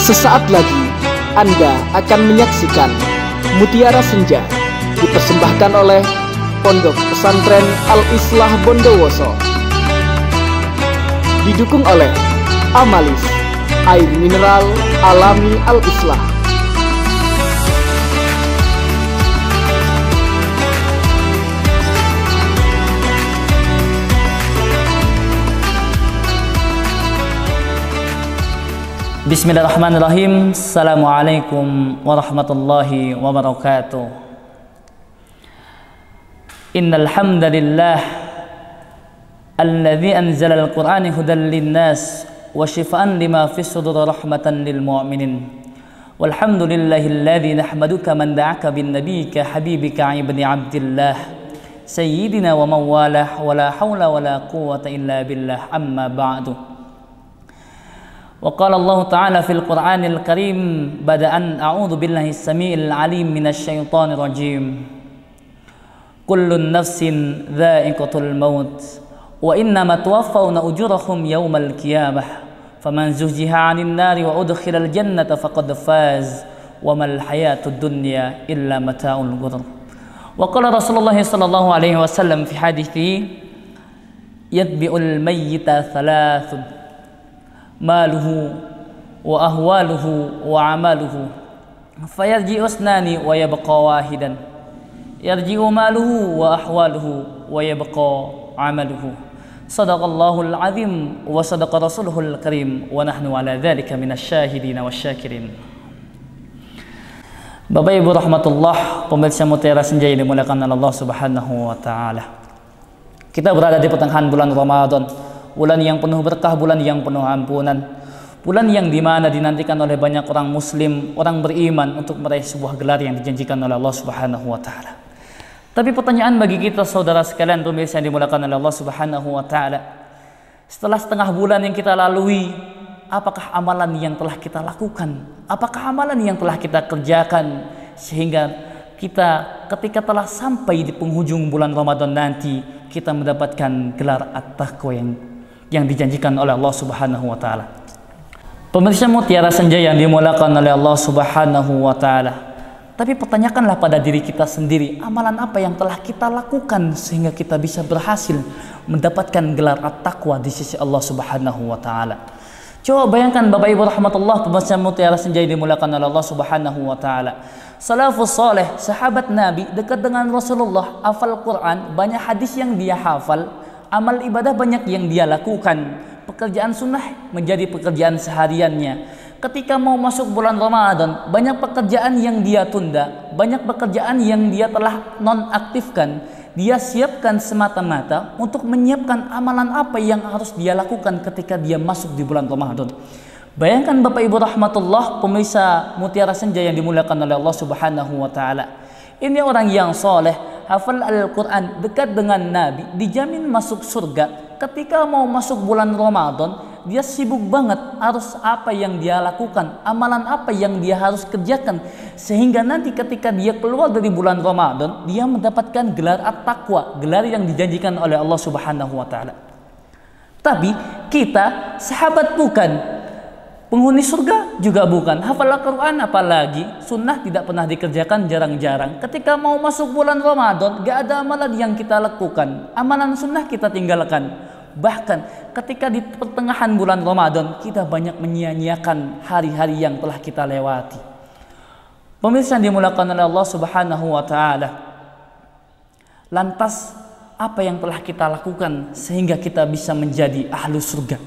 Sesaat lagi Anda akan menyaksikan Mutiara Senja dipersembahkan oleh Pondok Pesantren Al-Islah Bondowoso, didukung oleh Amalis, air mineral alami Al-Islah. Bismillahirrahmanirrahim. Assalamualaikum warahmatullahi wabarakatuh. Innal hamdalillah alladzi anzala al-Qur'ana hudan lin-nas wa shifaa'an lima fis sudur rahmatan lil mu'minin. Walhamdulillahilladzi nahmaduka man da'aka bin nabiyyika habibika ibni Abdillah sayyidina wa mawalah wa la haula wa la quwwata illa billah amma ba'du. وقال الله تعالى في القرآن الكريم بعد أن أعوذ بالله السميع العليم من الشيطان الرجيم كل نفس ذائقة الموت وإنما توفون أجوركم يوم القيامة فمن زحزح عن النار وأدخل الجنة فقد فاز وما الحياة الدنيا إلا متاع الغرور. وقال رسول الله صلى الله عليه وسلم في حديثه يتبع الميت ثلاث maluhu wa ahwaluhu wa amaluhu fayarji'u asnani wa yabqa wahidan yarji'u maluhu wa ahwaluhu wa yabqa amaluhu. Sadaqallahul azim wa sadaqa rasuluhul karim wa nahnu ala dzalika minasyahidin wasyakirin. Bapak Ibu rahmatullah, pemirsa Mutiara Senja yang dimuliakan Allah Subhanahu wa taala. Kita berada di pertengahan bulan Ramadan, bulan yang penuh berkah, bulan yang penuh ampunan, bulan yang dimana dinantikan oleh banyak orang muslim, orang beriman untuk meraih sebuah gelar yang dijanjikan oleh Allah Subhanahu wa taala. Tapi pertanyaan bagi kita saudara sekalian, pemirsa yang dimuliakan oleh Allah Subhanahu wa taala, setelah setengah bulan yang kita lalui, apakah amalan yang telah kita lakukan? Apakah amalan yang telah kita kerjakan sehingga kita ketika telah sampai di penghujung bulan Ramadan nanti kita mendapatkan gelar at-taqwa yang dijanjikan oleh Allah Subhanahu wa taala. Pemirsa Mutiara Senja yang dimuliakan oleh Allah Subhanahu wa taala. Tapi pertanyakanlah pada diri kita sendiri, amalan apa yang telah kita lakukan sehingga kita bisa berhasil mendapatkan gelar at-taqwa di sisi Allah Subhanahu wa taala. Coba bayangkan Bapak Ibu rahmatullah, pemirsa Mutiara Senja yang dimuliakan oleh Allah Subhanahu wa taala. Salafus saleh, sahabat Nabi dekat dengan Rasulullah, hafal Quran, banyak hadis yang dia hafal. Amal ibadah banyak yang dia lakukan. Pekerjaan sunnah menjadi pekerjaan sehariannya. Ketika mau masuk bulan Ramadan, banyak pekerjaan yang dia tunda, banyak pekerjaan yang dia telah nonaktifkan. Dia siapkan semata-mata untuk menyiapkan amalan apa yang harus dia lakukan ketika dia masuk di bulan Ramadan. Bayangkan Bapak Ibu rahmatullah, pemirsa Mutiara Senja yang dimuliakan oleh Allah Subhanahu wa taala. Ini orang yang soleh, hafal Al-Quran, dekat dengan Nabi, dijamin masuk surga. Ketika mau masuk bulan Ramadan, dia sibuk banget harus apa yang dia lakukan, amalan apa yang dia harus kerjakan, sehingga nanti ketika dia keluar dari bulan Ramadan, dia mendapatkan gelar at-taqwa, gelar yang dijanjikan oleh Allah Subhanahu wa taala. Tapi kita sahabat bukan, penghuni surga juga bukan, hafal Al-Quran apalagi, sunnah tidak pernah dikerjakan, jarang-jarang. Ketika mau masuk bulan Ramadan, gak ada amalan yang kita lakukan, amalan sunnah kita tinggalkan. Bahkan ketika di pertengahan bulan Ramadan, kita banyak menyia-nyiakan hari-hari yang telah kita lewati. Pemirsa yang dimuliakan oleh Allah Subhanahu wa taala, lantas apa yang telah kita lakukan sehingga kita bisa menjadi ahlu surga?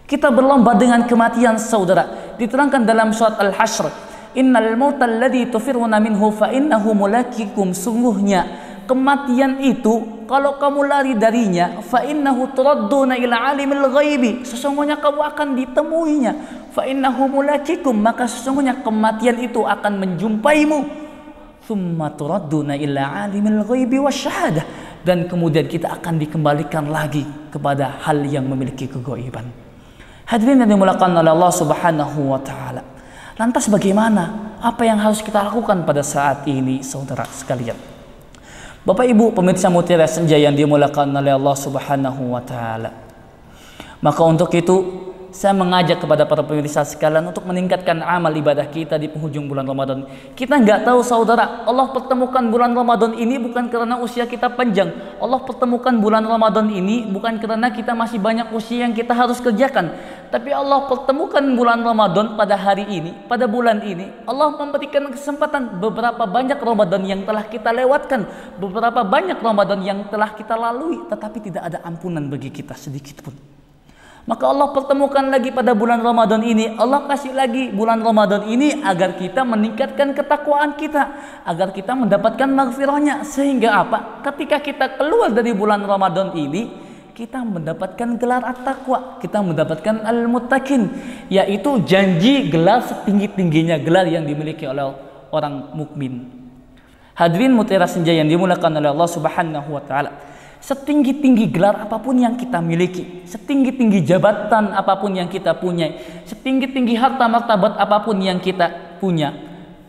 Kita berlomba dengan kematian saudara. Diterangkan dalam surat Al-Hasyr, innal mauta alladzi tufiruna minhu fa innahu mulaqikum. Sungguhnya kematian itu kalau kamu lari darinya, fa innahu turadduna ila alimil ghaibi, sesungguhnya kamu akan ditemuinya. Fa innahu mulaqikum, maka sesungguhnya kematian itu akan menjumpaimu. Tsumma turadduna ila alimil ghaibi wasyahadah, dan kemudian kita akan dikembalikan lagi kepada hal yang memiliki kegaiban. Hadirin yang dimuliakan oleh Allah Subhanahu wa taala. Lantas bagaimana? Apa yang harus kita lakukan pada saat ini saudara sekalian? Bapak Ibu pemirsa Mutiara Senja yang dimuliakan oleh Allah Subhanahu wa taala. Maka untuk itu saya mengajak kepada para pemirsa sekalian untuk meningkatkan amal ibadah kita di penghujung bulan Ramadan. Kita nggak tahu saudara, Allah pertemukan bulan Ramadan ini bukan karena usia kita panjang. Allah pertemukan bulan Ramadan ini bukan karena kita masih banyak usia yang kita harus kerjakan. Tapi Allah pertemukan bulan Ramadan pada hari ini, pada bulan ini. Allah memberikan kesempatan beberapa banyak Ramadan yang telah kita lewatkan, beberapa banyak Ramadan yang telah kita lalui, tetapi tidak ada ampunan bagi kita sedikit pun. Maka Allah pertemukan lagi pada bulan Ramadan ini. Allah kasih lagi bulan Ramadan ini agar kita meningkatkan ketakwaan kita, agar kita mendapatkan maghfirahnya. Sehingga apa? Ketika kita keluar dari bulan Ramadan ini, kita mendapatkan gelar at-taqwa, kita mendapatkan al-muttaqin, yaitu janji gelar setinggi-tingginya gelar yang dimiliki oleh orang mukmin. Hadirin mutiara senja yang dimuliakan oleh Allah Subhanahu wa taala. Setinggi-tinggi gelar apapun yang kita miliki, setinggi-tinggi jabatan apapun yang kita punya, setinggi-tinggi harta martabat apapun yang kita punya,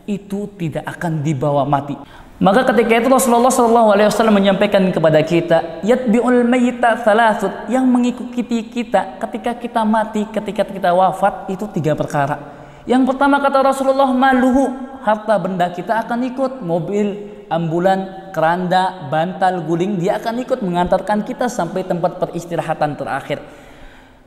itu tidak akan dibawa mati. Maka ketika itu Rasulullah SAW menyampaikan kepada kita, yatbi'ul mayyita thalathut, yang mengikuti kita ketika kita mati, ketika kita wafat, itu 3 perkara. Yang pertama kata Rasulullah, maluhu, harta benda kita akan ikut, mobil, ambulan, keranda, bantal, guling, dia akan ikut mengantarkan kita sampai tempat peristirahatan terakhir.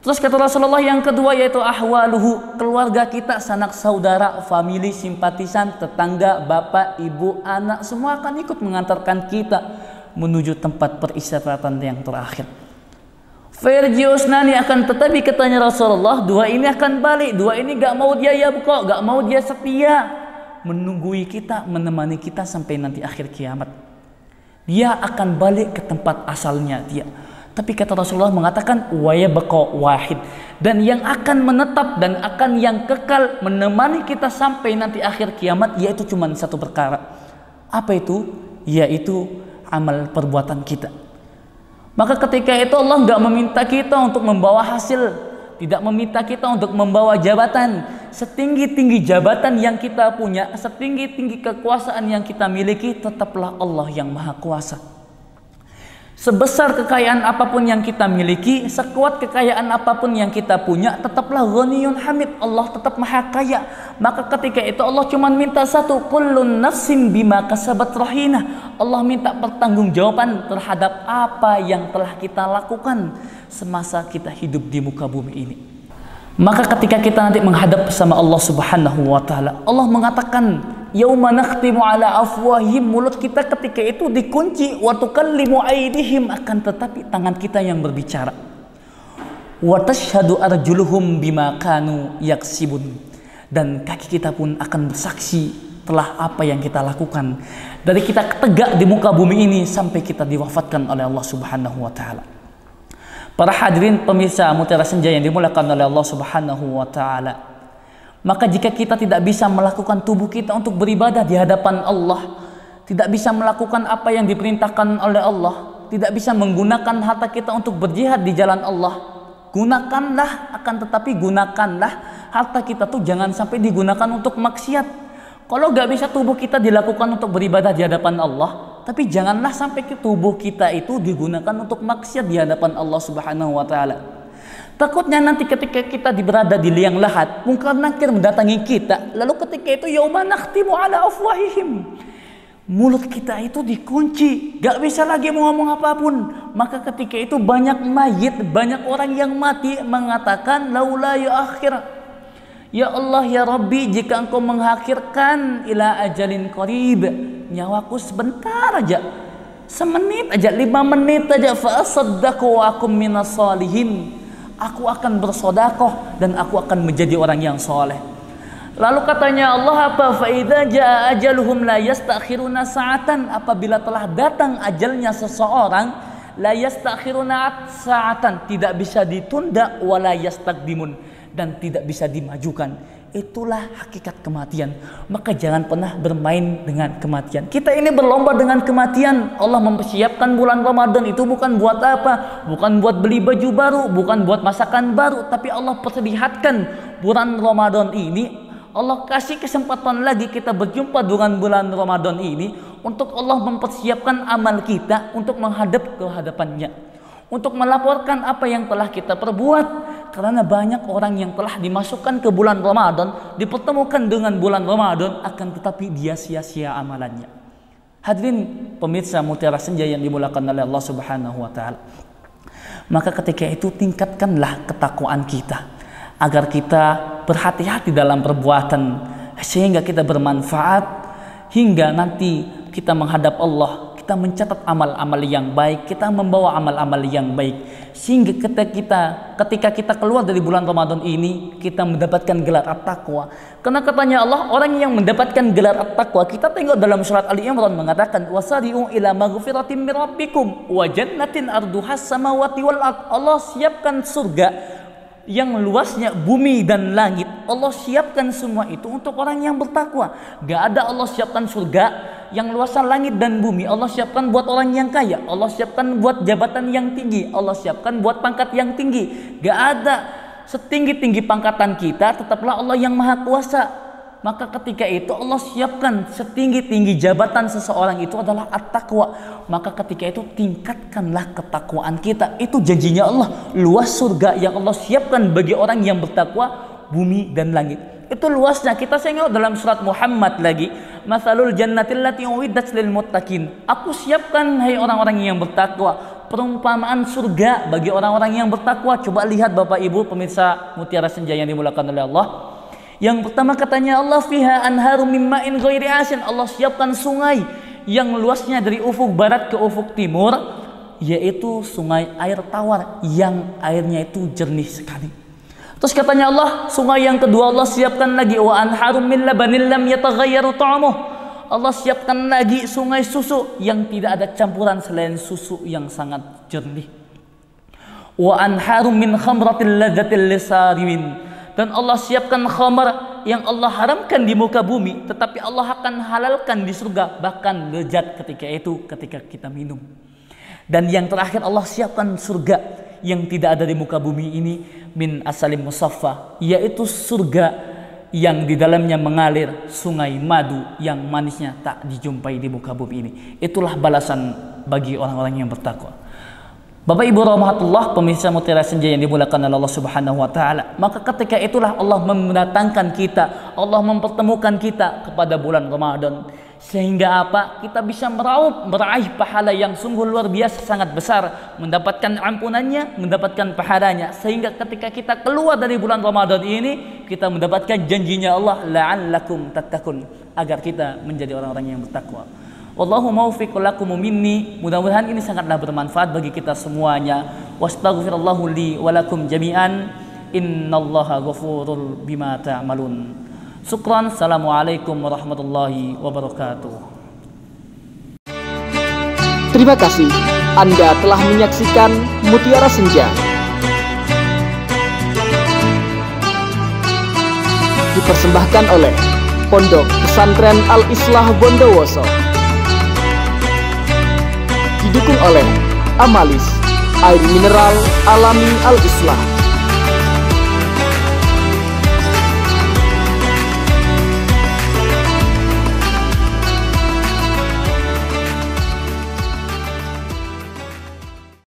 Terus kata Rasulullah yang kedua yaitu ahwaluhu, keluarga kita, sanak saudara, famili, simpatisan, tetangga, bapak, ibu, anak, semua akan ikut mengantarkan kita menuju tempat peristirahatan yang terakhir. Firjiusnani, akan tetapi katanya Rasulullah, 2 ini akan balik, 2 ini gak mau dia yabqa, gak mau dia setia, menunggui kita, menemani kita sampai nanti akhir kiamat. Dia akan balik ke tempat asalnya dia. Tapi kata Rasulullah mengatakan wa yabqa wahid, dan yang akan menetap dan akan yang kekal menemani kita sampai nanti akhir kiamat yaitu cuma 1 perkara. Apa itu? Yaitu amal perbuatan kita. Maka ketika itu Allah enggak meminta kita untuk membawa hasil, tidak meminta kita untuk membawa jabatan. Setinggi-tinggi jabatan yang kita punya, setinggi-tinggi kekuasaan yang kita miliki, tetaplah Allah yang Maha Kuasa. Sebesar kekayaan apapun yang kita miliki, sekuat kekayaan apapun yang kita punya, tetaplah ghaniyun hamid, Allah tetap Maha Kaya. Maka ketika itu Allah cuma minta 1, kullun nafsin bima kasabat rahina. Allah minta pertanggungjawaban terhadap apa yang telah kita lakukan semasa kita hidup di muka bumi ini. Maka ketika kita nanti menghadap sama Allah Subhanahu wa taala, Allah mengatakan, yauma nakhtimu ala afwahihim, mulut kita ketika itu dikunci, wa tukallimu aydihim, akan tetapi tangan kita yang berbicara. Wa tashhadu arjuluhum bima kanu yaksibun, dan kaki kita pun akan bersaksi telah apa yang kita lakukan dari kita tegak di muka bumi ini sampai kita diwafatkan oleh Allah Subhanahu wa taala. Para hadirin pemirsa Mutiara Senja yang dimuliakan oleh Allah Subhanahu wa taala. Maka jika kita tidak bisa melakukan tubuh kita untuk beribadah di hadapan Allah, tidak bisa melakukan apa yang diperintahkan oleh Allah, tidak bisa menggunakan harta kita untuk berjihad di jalan Allah, gunakanlah, akan tetapi gunakanlah harta kita tuh jangan sampai digunakan untuk maksiat. Kalau gak bisa tubuh kita dilakukan untuk beribadah di hadapan Allah, tapi janganlah sampai tubuh kita itu digunakan untuk maksiat di hadapan Allah Subhanahu wa taala. Takutnya nanti ketika kita berada di liang lahat, mungkar nakir mendatangi kita, lalu ketika itu yauma nakhtimu ala afwahihim, mulut kita itu dikunci, gak bisa lagi mau ngomong apapun. Maka ketika itu banyak mayit, banyak orang yang mati mengatakan laula ya akhir, ya Allah ya Rabbi, jika engkau mengakhirkan ila ajalin qarib, nyawaku sebentar aja, semenit aja, 5 menit aja, fa asaddaqu wa akum minas solihin, aku akan bersodakoh dan aku akan menjadi orang yang soleh. Lalu katanya Allah apa? Fa idza jaa ajaluhum la yastakhiruna sa'atan, apabila telah datang ajalnya seseorang, la yastakhiruna sa'atan, tidak bisa ditunda, wala yastaqdimun, dan tidak bisa dimajukan. Itulah hakikat kematian. Maka jangan pernah bermain dengan kematian. Kita ini berlomba dengan kematian. Allah mempersiapkan bulan Ramadan itu bukan buat apa? Bukan buat beli baju baru, bukan buat masakan baru, tapi Allah perlihatkan bulan Ramadan ini. Allah kasih kesempatan lagi kita berjumpa dengan bulan Ramadan ini untuk Allah mempersiapkan amal kita untuk menghadap ke hadapannya, untuk melaporkan apa yang telah kita perbuat. Karena banyak orang yang telah dimasukkan ke bulan Ramadan, dipertemukan dengan bulan Ramadan, akan tetapi dia sia-sia amalannya. Hadirin pemirsa Mutiara Senja yang dimuliakan oleh Allah Subhanahu wa taala. Maka ketika itu tingkatkanlah ketakwaan kita agar kita berhati-hati dalam perbuatan sehingga kita bermanfaat hingga nanti kita menghadap Allah, kita mencatat amal-amal yang baik, kita membawa amal-amal yang baik sehingga ketika kita keluar dari bulan Ramadan ini kita mendapatkan gelar at-taqwa. Karena katanya Allah, orang yang mendapatkan gelar at-taqwa, kita tengok dalam surat Ali Imran mengatakan wasari'u ila maghfiratin mir rabbikum wa jannatin arduhas samawati wal ard. Allah siapkan surga yang luasnya bumi dan langit. Allah siapkan semua itu untuk orang yang bertakwa. Gak ada Allah siapkan surga yang luasnya langit dan bumi. Allah siapkan buat orang yang kaya. Allah siapkan buat jabatan yang tinggi. Allah siapkan buat pangkat yang tinggi. Gak ada. Setinggi-tinggi pangkatan kita, tetaplah Allah yang maha kuasa. Maka ketika itu Allah siapkan setinggi-tinggi jabatan seseorang itu adalah at-taqwa. Maka ketika itu tingkatkanlah ketakwaan kita. Itu janjinya Allah. Luas surga yang Allah siapkan bagi orang yang bertakwa, bumi dan langit. Itu luasnya. Kita tengok dalam surat Muhammad lagi. Masalul jannatil lati uiddat lil muttaqin. Aku siapkan hai orang-orang yang bertakwa perumpamaan surga bagi orang-orang yang bertakwa. Coba lihat Bapak Ibu pemirsa Mutiara Senja yang dimuliakan oleh Allah. Yang pertama katanya Allah fiha anharum min ma'in ghairi asin. Allah siapkan sungai yang luasnya dari ufuk barat ke ufuk timur, yaitu sungai air tawar yang airnya itu jernih sekali. Terus katanya Allah, sungai yang kedua Allah siapkan lagi wa anharum min labanin lam yataghayyaru ta'amuh. Allah siapkan lagi sungai susu yang tidak ada campuran selain susu yang sangat jernih. Wa anharum min khamratil ladzatil lisarimin. Dan Allah siapkan khamar yang Allah haramkan di muka bumi, tetapi Allah akan halalkan di surga, bahkan lezat ketika kita minum. Dan yang terakhir Allah siapkan surga yang tidak ada di muka bumi ini, min asalim musaffa, yaitu surga yang di dalamnya mengalir sungai madu yang manisnya tak dijumpai di muka bumi ini. Itulah balasan bagi orang-orang yang bertakwa. Bapak Ibu rahmatullah pemirsa Mutiara Senja yang dimuliakan oleh Allah Subhanahu wa taala. Maka ketika itulah Allah mendatangkan kita, Allah mempertemukan kita kepada bulan Ramadan. Sehingga apa? Kita bisa meraih pahala yang sungguh luar biasa sangat besar, mendapatkan ampunannya, mendapatkan pahalanya. Sehingga ketika kita keluar dari bulan Ramadan ini, kita mendapatkan janjinya Allah, la'allakum tattaqun, agar kita menjadi orang-orang yang bertakwa. Wallahu maufiq lakum minni. Mudah-mudahan ini sangatlah bermanfaat bagi kita semuanya. Wastaghfirullahu li wa lakum jami'an. Innallaha ghafurur bima ta'malun. Syukran. Assalamualaikum warahmatullahi wabarakatuh. Terima kasih Anda telah menyaksikan Mutiara Senja. Dipersembahkan oleh Pondok Pesantren Al-Islah Bondowoso. Didukung oleh Amalis, air mineral alami Al-Islah.